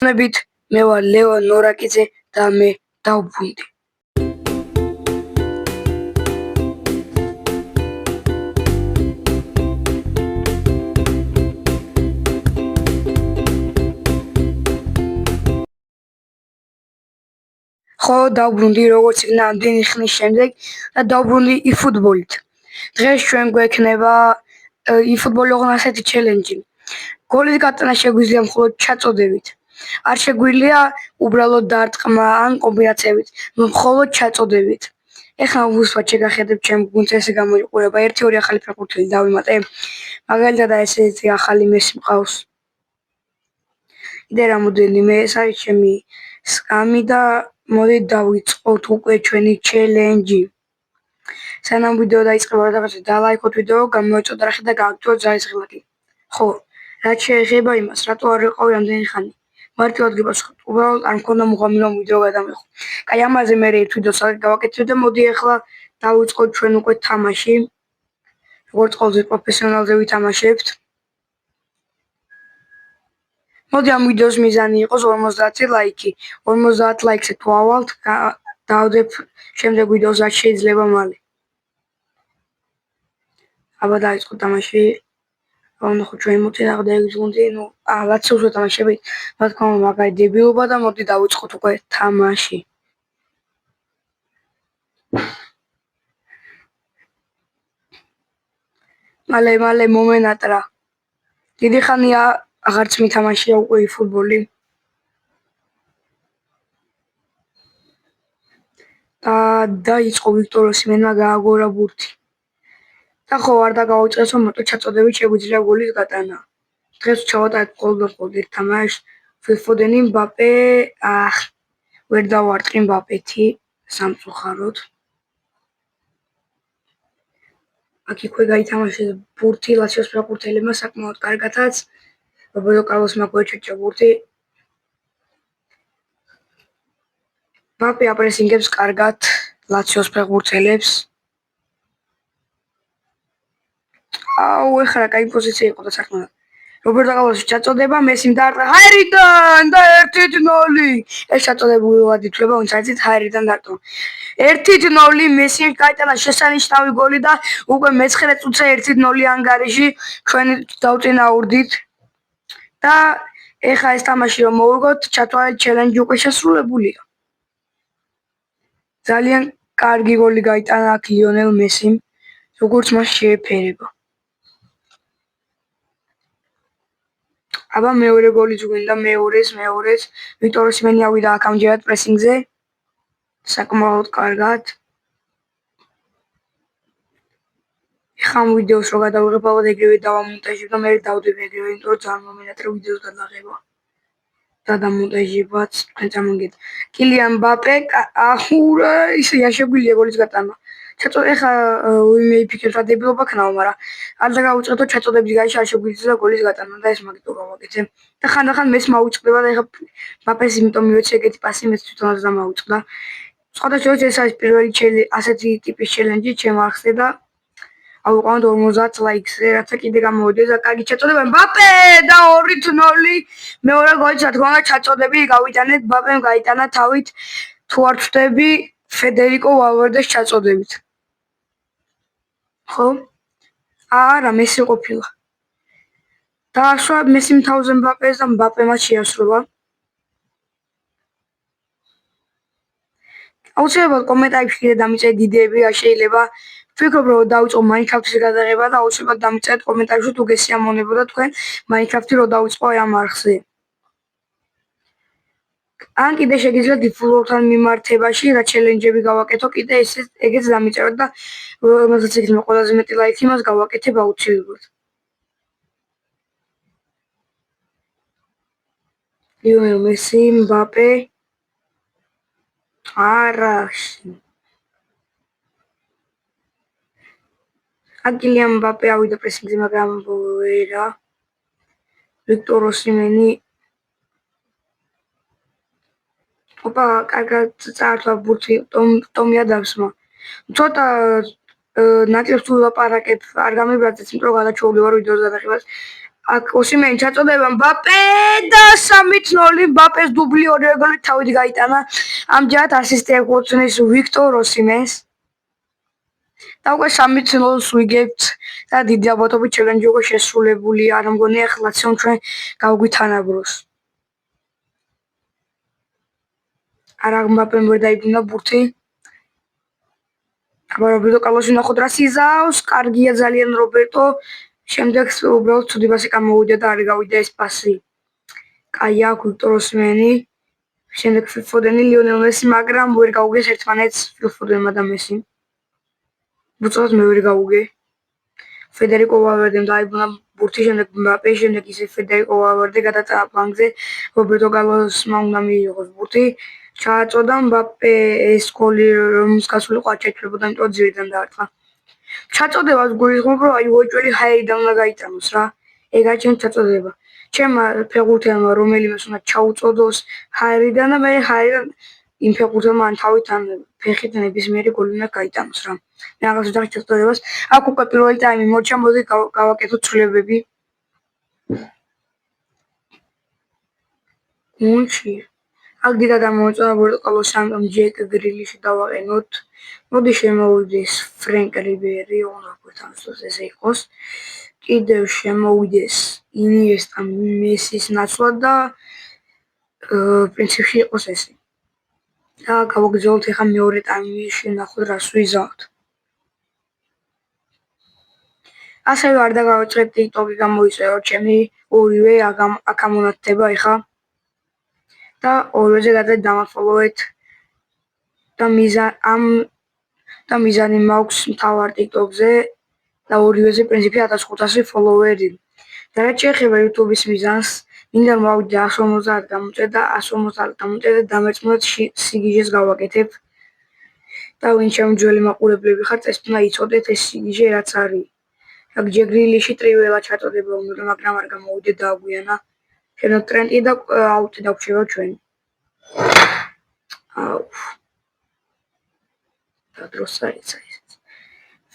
ნებით მე ვარ ლევან ნორაკიძე და მე დავბრუნდი. ხო დავბრუნდი როგორც იქნა ამდენი ხნის შემდეგ და დავბრუნდი eFootball-ით. დღეს ჩვენ გვექნება eFootball-ოგან ასეთი ჩელენჯი. გოლის გატანა შეგვიძლია მხოლოდ ჩაწოდებით. არ შეგვიძლია უბრალოდ დარტყმა ან კომბინაციებით, მხოლოდ ჩაწოდებით. ეხლა უსვათ შეგახედებ ჩემ გუნდს ესე გამოიყურება 1-2 ახალი ფეხბურთელი დავიმატე. მაგალითად ესეთი ახალი მესი მყავს. კიდე რამოდენიმე ეს არის ჩემი სკამი და მოდით დავიწყოთ უკვე ჩვენი ჩელენჯი. სანამ ვიდეო დაიწყება რაღაცა დალაიქოთ ვიდეო, გამოეწოდოთ არხი და გააკეთოთ ძალისხმევი. ხო, რაც შეეხება იმას, რატო არ ვიყავი ამდენი ხანი? მარტივად გიპასუხებთ. უბრალოდ არ მქონდა მუღამი რომ ვიდეო გადამეხო. კაი, ამაზე მე ერთ ვიდეოს გავაკეთებ და მოდი ახლა დავიწყოთ ჩვენ უკვე თამაში. როგორც ყოველთვის პროფესიონალზე ვითამაშებთ. მოდი ამ ვიდეოს მიზანი იყოს 50 ლაიქი. 50 ლაიქს თუ ავალთ, დავდებ შემდეგ ვიდეოს რაც შეიძლება მალე. აბა დაიწყო თამაში. ნახო ჩვენ მოწინააღმდეგეების გუნდი, ლაციოს ვეთამაშებით, რა თქმა უნდა, მაგარი დებილობა და მოდი დავიწყოთ უკვე თამაში. მალე მომენატრა. დიდი ხანია აღარც მითამაშია უკვე eFootball-ი. და დაიწყო ვიქტორ ოსიმენმა გააგორა ბურთი. და ხო არ დაგავიწყეს რომ მარტო ჩაწოდებით შეგვიძლია გოლის გატანა. დღეს ჩავატარეთ მხოლოდ ერთ თამაშს. Phil-Foden, Mbappé, ვერ დავარტყი Mbappé-თი სამწუხაროდ. აქ იქვე გაითამაშეს ბურთი ლაციოს ფეხბურთელებმა საკმაოდ კარგათაც. რობერტო კარლოსმა გვეჩვეჩა ბურთი. Mbappé აპრესინგებს კარგად ლაციოს ფეხბურთელებს. ეხლა კაი პოზიცია იყო და საქმეა. რობერტო კარლოსი ჩაწოდება, მესიმ დაარტყა ჰაერიდან და 1-0. ეს ჩაწოდებულად ითვლება, ვინც არ იცით ჰაერიდან დარტყმა. 1-0 მესიმ გაიტანა შესანიშნავი გოლი და უკვე მე-9 წუთზე 1-0 ანგარიში ჩვენი დავწინაურდით. და ეხლა ეს თამაში რომ მოვიგოთ, ჩათვალეთ ჩელენჯი უკვე შესრულებულია. ძალიან კარგი გოლი გაიტანა აქ ლიონელ მესიმ, როგორც მას შეეფერება. აბა მეორე გოლიც გვინდა, მეორეს ვიქტორ ოსიმენი ავიდა აქ ამჯერად პრესინგზე. საკმაოდ კარგად. ეხლა ამ ვიდეოს რო გადავიღებ, ალბათ ეგრევე დავამონტაჟებ და მე დავდებ ეგრევე, იმიტომ რომ ძალიან მომენატრე ვიდეოს გადაღება. და დამონტაჟებაც თქვენ წამოგეთ. კილიან მბაპე, ისე შეგვიძლია გოლის გატანა. ეხლა ვინმე იფიქრებს რა დებილობა ქნაო, მაგრამ არ დაგავიწყეთო ჩაწოდების გარეშე არ შეგვიძლია გოლის გატანა და ეს მაგიტო გავაკეთე. და ხანდახან მეც მოვიწყდება და ეხლა მბაპეს იმიტომ მივეცე ეგეთი პასი, მეც თვითონაც დამავიწყდა. სხვადასხვა ეს არის პირველი ასეთი ტიპის ჩელენჯი ჩემ არხზე და ავიყვანოთ 50 ლაიქზე, რათა კიდე გამოვიდეს და კარგი ჩაწოდება მბაპე და 2-0 მეორე გოლიც რა თქმა უნდა ჩაწოდები გავიტანეთ, მბაპემ გაიტანა თავით თუ არ ვწდები ფედერიკო ვალვერდეს ჩაწოდებით. ხო? არა, მესი ყოფილა. დაასვა მესიმ თავზე მბაპეს და მბაპემაც შეასრულა. აუცილებლად კომენტარებში კიდე დამიწერეთ იდეები, რა შეიძლება ვფიქრობ რომ დავიწყო Minecraft-ის გადაღება და აუცილებლად დამიწერეთ კომენტარებში თუ გესიამოვნებოდა თქვენ Minecraft-ი რო დავიწყო ამ არხზე. ან კიდე შეგიძლიათ eFootball-თან მიმართებაში რა ჩელენჯები გავაკეთო, კიდე ეგეც დამიწეროთ და რომელსაც იქნება ყველაზე მეტი ლაიქი, იმას გავაკეთებ აუცილებლად. ლიონელ მესი, მბაპე. არაში. კილიან მბაპე ავიდა პრესინგზე, მაგრამ ვერა. ვიქტორ ოსიმენი. ოპა, კარგად წაართვა ბურთი ტომი ადამსმა. ცოტა ნაკლებს თუ ლაპარაკებ, არ გამიბრაცეთ, იმიტომ რომ გადაჩოვლი ვარ ვიდეოს გადაღებას. აქ ოსიმენი ჩაწოდება მბაპე და 3-0 მბაპეს დუბლი ორივე გოლი თავით გაიტანა. ამჯერად ასისტი ეკუთვნის ვიქტორ ოსიმენს. და უკვე 3-0-ს ვიგებთ და დიდი ალბათობით ჩელენჯი უკვე შესრულებულია. არ მგონია ახლა ჩვენ გავგვითანაბროს. არა მბაპემ ვერ დაიბრუნა ბურთი. აბა რობერტო კარლოსი ნახოთ რა სიზავს. კარგია ძალიან რობერტო. შემდეგ უბრალოდ ცუდი პასი გამოვიდა და არ გავიდა ეს პასი. კაი აქ ვიქტორ ოსიმენი. შემდეგ ფილ ფოდენი, ლიონელ მესი, მაგრამ ვერ გაუგეს ერთმანეთს ფილ ფოდენმა და მესიმ. უწოდ მე ვერ გაუგე. ფედერიკო ვალვერდემ დაიბრუნა ბურთი, შემდეგ მბაპე, შემდეგ ისე ფედერიკო ვალვერდე გადაწადა ფლანგზე. რობერტო კარლოსმა უნდა მიიღოს ბურთი. ჩააწოდა მბაპე ეს გოლი რომის გასულიყო არ ჩაითვლებოდა, იმიტომ ძირიდან დაარტყა. ჩაწოდებას გულისხმობ, რომ აი უეჭველი ჰაერიდან უნდა გაიტანოს რა. ეგაა ჩემი ჩაწოდება. ჩემმა ფეხბურთელმა რომელიმეს უნდა ჩაუწოდოს ჰაერიდან და მე ჰაერიდან იმ ფეხბურთელმა ან თავით ან ფეხით ნებისმიერი გოლი უნდა გაიტანოს რა. მე აღარ ვძახი ჩაწოდებას. აქ უკვე პირველი ტაიმი მოჩა, მოდი გავაკეთოთ ცვლილებები. გუნდში აქ დიდად ამოეწონა რობერტო კარლოსი, ამიტომ ჯეკ გრილიში დავაყენოთ. მოდი შემოვიდეს ფრენკ რიბერი, უნდა გვეთანხმოს ესე იყოს. კიდევ შემოვიდეს ინიესტა მესის ნაცვლად და პრინციპში იყოს ესე. და გავაგრძელოთ ახლა მეორე ტაიმი, შენახოთ რას ვიზავთ. ასევე არ დაგავიწყეთ TikTok-ი გამოიწეროთ ჩემი ორივე აქ ამონათდება ახლა. და ორივეზე გადავიდეთ დამაფოლოვეთ და მიზანი მაქვს მთავარ TikTok-ზე და ორივეზე პრინციპი 1500 ფოლოვერი. და რაც შეეხება YouTube-ის მიზანს, მინდა რომ ავიდე 150 გამოწვევ და 150 გამოწვევ და დამერწმუნდეთ სიგიჟეს გავაკეთებ. და ვინ ჩემი ძველი მაყურებლები ხართ, ეს უნდა იცოდეთ ეს სიგიჟე რაც არის. აქ ჯეკ გრილიში ტრიველა ჩაწოდება უნდა, მაგრამ არ გამოვიდე დააგვიანა. შემდეგ ტრენტი და აუტი დაგვრჩება ჩვენ. და დროს საერთოდ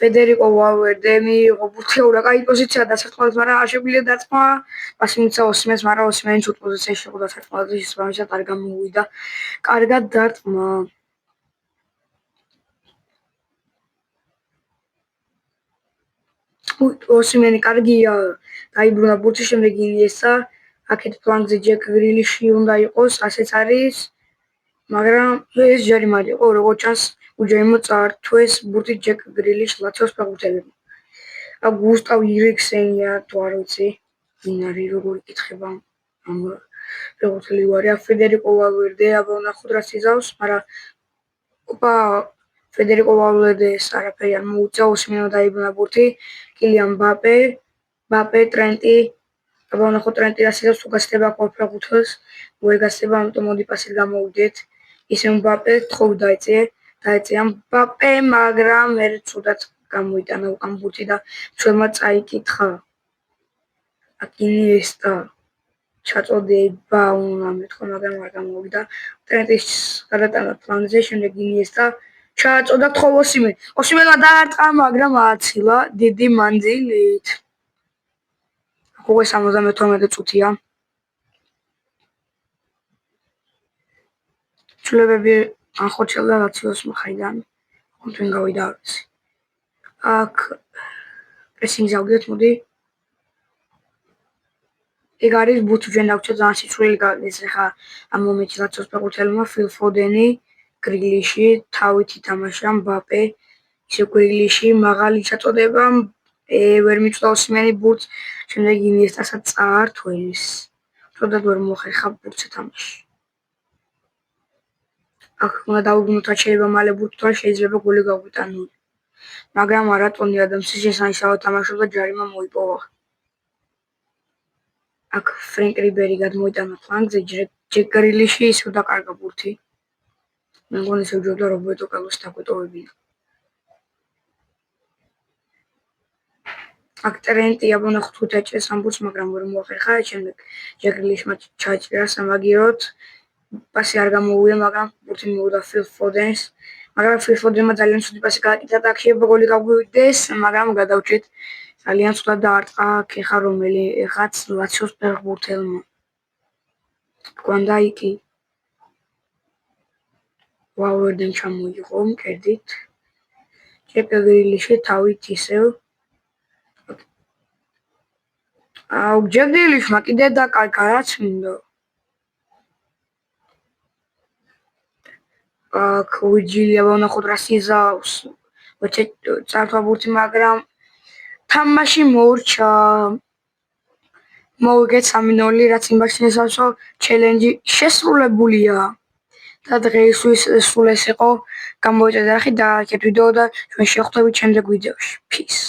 ფედერიკო ვალვერდე მიიღო ბურთი რა კაი პოზიცია დასარტყმელად, მაგრამ არ შეგვიძლია დაწმა. პასი მიცა ოსიმენს, მაგრამ ოსიმენი ცუდ პოზიციაში იყო დასარტყმელად და შესაბამისად არ გამოვიდა. კარგად დარტყმა. ოსიმენი კარგია, დაიბრუნა ბურთი, შემდეგ ინიესტა. აქეთ ფლანგზე ჯეკ გრილიში უნდა იყოს, ასეც არის. მაგრამ ეს ჯარიმად იყო, როგორც ჩანს, უჯერმოდ წაართვეს ბურთი ჯეკ გრილიში ლაციოს ფეხბურთელებმა. აქ გუსტავ ირიქსენია, თუ არ ვიცი, ვინ არის, როგორ იკითხება ამ ფეხბურთელი ვარი. აქ ფედერიკო ვალვერდე, აბა ვნახოთ რა სიზავს, მაგრამ ოპა ფედერიკო ვალვერდეს არაფერი არ მოუწია, ოსიმენმა დაიბრუნა ბურთი, კილიან მბაპე, ტრენტი. აბა ვნახოთ ტრენტი რა სიზავს, თუ გასწრება აქ ორ ფეხბურთელს, ვერ გასწრება, ამიტომ მოდი პასით გამოვიდეთ. ისე მბაპე თხოვ დაეწია მბაპე, მაგრამ მე ცუდად გამოიტანა უკან ბურთი და ჩვენმა წაიკითხა. აქ ინიესტა ჩაწოდება უნდა მეთქვა, მაგრამ არ გამოვიდა. ტრენტის გადატანა ფლანგზე, შემდეგ ინიესტა ჩააწოდა თხოვ ოსიმენმა დაარტყა, მაგრამ ააცილა დიდი მანძილით. უკვე 78 წუთია. ცვლილებები ახორციელდა ლაციოს მხრიდან. თუნ გავიდა არ ვიცი. აქ პრესინგზე ავიდეთ, მოდი. ეგ არის ბურთი ჩვენ დაგვჭირდა ძალიან სიცრუელი გააკეთეს ახლა ამ მომენტში ლაციოს ფეხბურთელებმა ფილ ფოდენი, გრილიში, თავით ითამაშა მბაპე, ისე გრილიში, მაღალი ჩაწოდება, ვერ მიწვდა ოსიმენი ბურთს, შემდეგ ინიესტასაც წაართვეს. ცუდად ვერ მოახერხა ბურთს ეთამაში. აქ უნდა დავუბრუნოთ რაც შეიძლება მალე ბურთი, თორე შეიძლება გოლი გავგვიტანონ. მაგრამ არა ტონი ადამსი შესანიშნავად თამაშობდა, ჯარიმა მოიპოვა. აქ ფრენკ რიბერი გადმოიტანა ფლანგზე, ჯეკ გრილიში ისევ დაკარგა ბურთი. მე მგონი ისევ ჯობდა რობერტო კარლოსი დაგვეტოვებინა. აქ ტრენტი აბა ვნახოთ თუ დაჭერს ამ ბურთს, მაგრამ ვერ მოახერხა. შემდეგ ჯეკ გრილიშმა ჩააჭერა სამაგიეროდ. პასი არ გამოვიდა, მაგრამ ბურთი მოვიდა ფილ ფოდენს. მაგრამ ფილ ფოდენმა ძალიან ცუდი პასი გააკეთა და აქ შეიძლება გოლი გავგვივიდეს, მაგრამ გადავჭით. ძალიან ცუდად დაარტყა ქეხა რომელიღაც ლაციოს ფეხბურთელმა. კვანდაიკი ვალვერდემ ჩამოიღო მკერდით. ჯეკ გრილიში თავით ისევ ჯეკ გრილიშმა კიდე დაკარგა რაც მინდო. ვირჯილია ვნახოთ რა სიზავს წართვა ბურთი, მაგრამ თამაში მოურჩა. მოვიგეთ 3-0, რაც იმბაშნესავს, რომ ჩელენჯი შესრულებულია. და დღეისთვის სულ ეს იყო. გამოვიწერეთ არხი, დააიქეთ ვიდეო და ჩვენ შევხვდებით შემდეგ ვიდეოში. Peace.